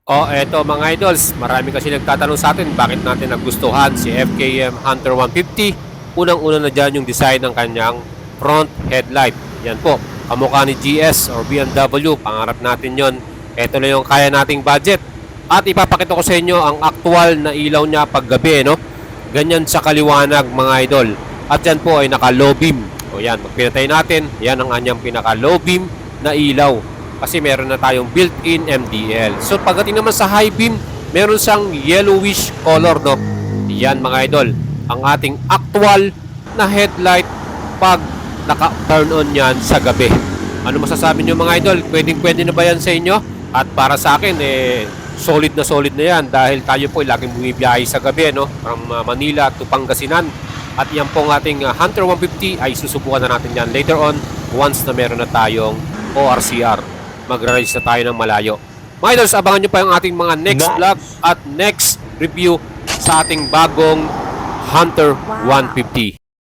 Eto mga idols, marami kasi nagtatanong sa atin bakit natin nagustuhan si FKM Hunter 150. Unang-una na dyan yung design ng kanyang front headlight. Yan po, kamukha ni GS or BMW, pangarap natin yon. Ito na yung kaya nating budget. At ipapakita ko sa inyo ang aktual na ilaw niya paggabi, no? Ganyan sa kaliwanag mga idol. At yan po ay naka low beam. O yan, pag pinatay natin, yan ang anyang pinaka low beam na ilaw. Kasi meron na tayong built-in MDL. So pagdating naman sa high beam, meron siyang yellowish color, no? Yan mga idol, ang ating actual na headlight pag naka-turn on yan sa gabi. Ano masasabi nyo mga idol? Pwedeng-pwede na ba yan sa inyo? At para sa akin, solid na yan dahil tayo po ay laging bumibiyahe sa gabi, no? From Manila to Pangasinan. At yan pong ating Hunter 150 ay susubukan na natin yan later on once na meron na tayong ORCR. Magra-race na tayo ng malayo. Mga idols, abangan nyo pa yung ating mga next vlog at next review sa ating bagong Hunter 150.